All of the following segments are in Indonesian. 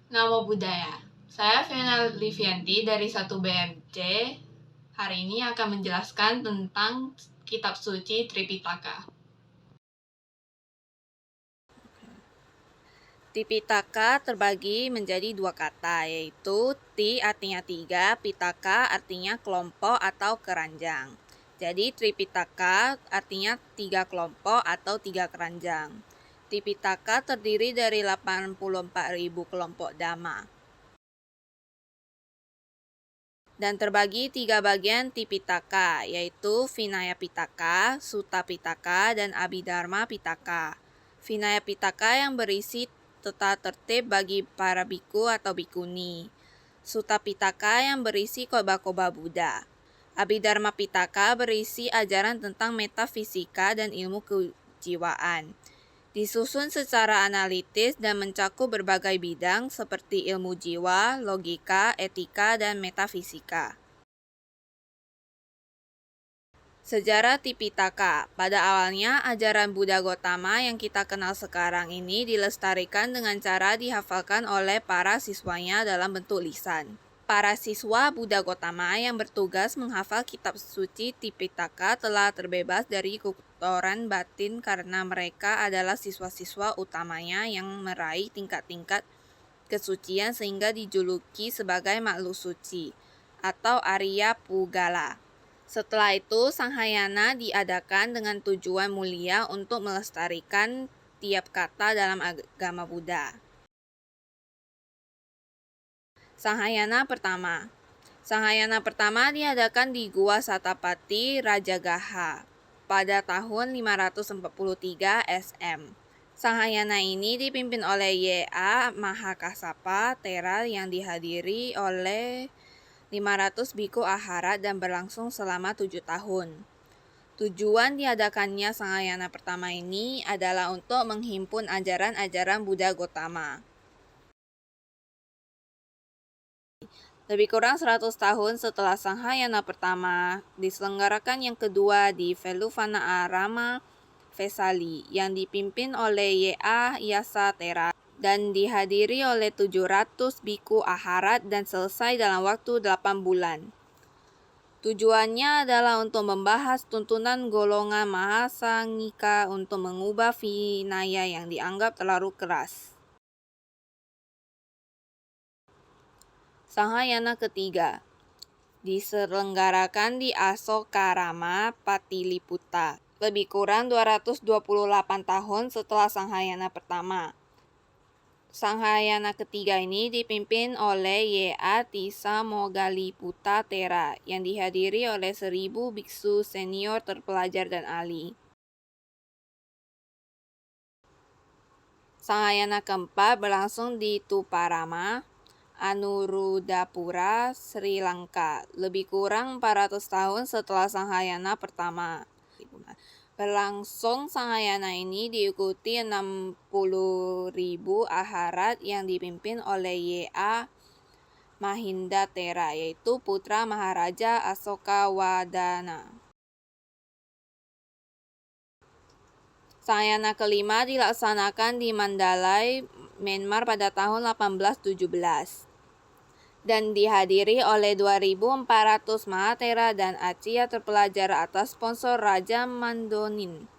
Nama budaya. Saya Fiona Livianti dari 1 BMC. Hari ini akan menjelaskan tentang kitab suci Tripitaka. Tripitaka terbagi menjadi 2 kata, yaitu Ti artinya 3, Pitaka artinya kelompok atau keranjang. Jadi Tripitaka artinya 3 kelompok atau 3 keranjang. Tripitaka terdiri dari 84.000 kelompok dhamma. Dan terbagi 3 bagian Tripitaka, yaitu Vinaya Pitaka, Sutta Pitaka, dan Abhidharma Pitaka. Vinaya Pitaka yang berisi tata tertib bagi para biku atau bikuni. Sutta Pitaka yang berisi koba-koba Buddha. Abhidharma Pitaka berisi ajaran tentang metafisika dan ilmu kejiwaan. Disusun secara analitis dan mencakup berbagai bidang seperti ilmu jiwa, logika, etika, dan metafisika. Sejarah Tripitaka. Pada awalnya, ajaran Buddha Gotama yang kita kenal sekarang ini dilestarikan dengan cara dihafalkan oleh para siswanya dalam bentuk lisan. Para siswa Buddha Gotama yang bertugas menghafal kitab suci Tripitaka telah terbebas dari kotoran batin karena mereka adalah siswa-siswa utamanya yang meraih tingkat-tingkat kesucian sehingga dijuluki sebagai makhluk suci atau Arya Pugala. Setelah itu, Sanghayana diadakan dengan tujuan mulia untuk melestarikan tiap kata dalam agama Buddha. Sanghayana pertama diadakan di Gua Satapati, Rajagaha pada tahun 543 SM. Sanghayana ini dipimpin oleh Y.A. Mahakasapa Tera yang dihadiri oleh 500 biku aharat dan berlangsung selama 7 tahun. Tujuan diadakannya Sanghayana pertama ini adalah untuk menghimpun ajaran-ajaran Buddha Gotama. Lebih kurang 100 tahun setelah Sanghayana pertama, diselenggarakan yang kedua di Veluvana-arama, Vesali, yang dipimpin oleh Y.A. Yasatera dan dihadiri oleh 700 biku aharat dan selesai dalam waktu 8 bulan. Tujuannya adalah untuk membahas tuntunan golongan Mahasangika untuk mengubah Vinaya yang dianggap terlalu keras. Sanghayana ketiga diselenggarakan di Asokarama, Patiliputra, lebih kurang 228 tahun setelah Sanghayana pertama. Sanghayana ketiga ini dipimpin oleh Y.A. Tisamogaliputta Tera yang dihadiri oleh 1000 biksu senior terpelajar dan ahli. Sanghayana keempat berlangsung di Tuparama, Anuruddhapura, Sri Lanka, lebih kurang 400 tahun setelah Sanghayana pertama. Berlangsung Sanghayana ini diikuti 60.000 aharat yang dipimpin oleh Y.A. Mahinda Tera, yaitu putra Maharaja Asokawadana. Sanghayana kelima dilaksanakan di Mandalay, Myanmar pada tahun 1817 dan dihadiri oleh 2.400 Mahatera dan Acya terpelajar atas sponsor Raja Mandonin.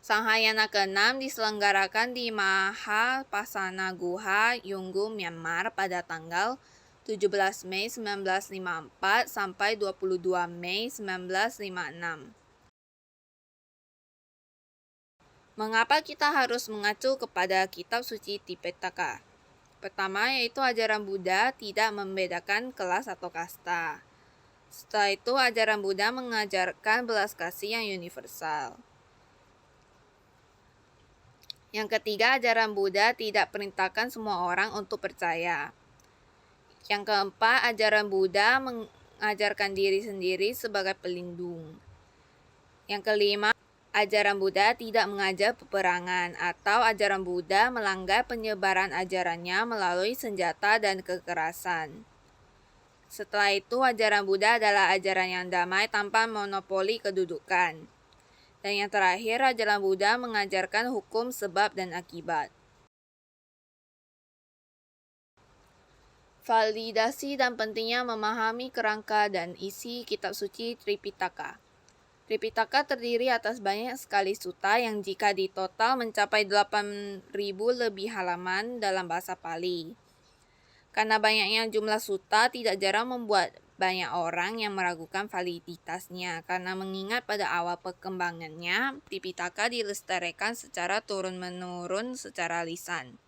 Sanghayana ke-6 diselenggarakan di Mahapasana Guha, Yunggu, Myanmar pada tanggal 17 Mei 1954 sampai 22 Mei 1956. Mengapa kita harus mengacu kepada kitab suci Tripitaka? Pertama, yaitu ajaran Buddha tidak membedakan kelas atau kasta. Setelah itu, ajaran Buddha mengajarkan belas kasih yang universal. Yang ketiga, ajaran Buddha tidak perintahkan semua orang untuk percaya. Yang keempat, ajaran Buddha mengajarkan diri sendiri sebagai pelindung. Yang kelima, ajaran Buddha tidak mengajar peperangan atau ajaran Buddha melanggar penyebaran ajarannya melalui senjata dan kekerasan. Setelah itu, ajaran Buddha adalah ajaran yang damai tanpa monopoli kedudukan. Dan yang terakhir, ajaran Buddha mengajarkan hukum sebab dan akibat. Validasi dan pentingnya memahami kerangka dan isi kitab suci Tripitaka. Tripitaka terdiri atas banyak sekali sutta yang jika ditotal mencapai 8.000 lebih halaman dalam bahasa Pali. Karena banyaknya jumlah sutta tidak jarang membuat banyak orang yang meragukan validitasnya karena mengingat pada awal perkembangannya Tripitaka dilestarikan secara turun-menurun secara lisan.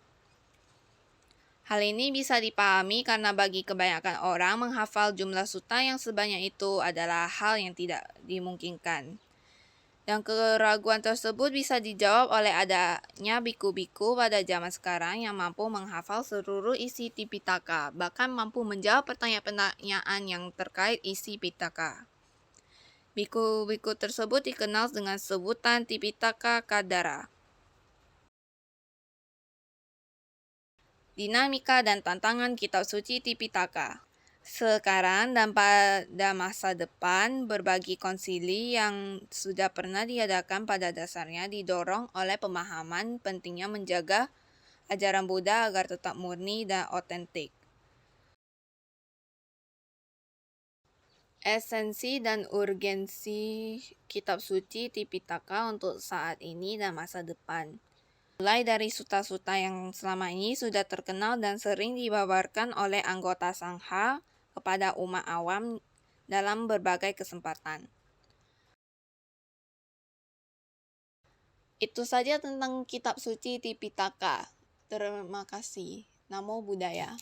Hal ini bisa dipahami karena bagi kebanyakan orang menghafal jumlah sutta yang sebanyak itu adalah hal yang tidak dimungkinkan. Dan keraguan tersebut bisa dijawab oleh adanya biku-biku pada zaman sekarang yang mampu menghafal seluruh isi Tipitaka, bahkan mampu menjawab pertanyaan-pertanyaan yang terkait isi Pitaka. Biku-biku tersebut dikenal dengan sebutan Tipitaka Kadara. Dinamika dan tantangan kitab suci Tipitaka. Sekarang dan pada masa depan, berbagi konsili yang sudah pernah diadakan pada dasarnya didorong oleh pemahaman pentingnya menjaga ajaran Buddha agar tetap murni dan otentik. Esensi dan urgensi kitab suci Tipitaka untuk saat ini dan masa depan. Mulai dari sutta-sutta yang selama ini sudah terkenal dan sering dibabarkan oleh anggota Sangha kepada umat awam dalam berbagai kesempatan. Itu saja tentang kitab suci Tipitaka. Terima kasih. Namo Buddhaya.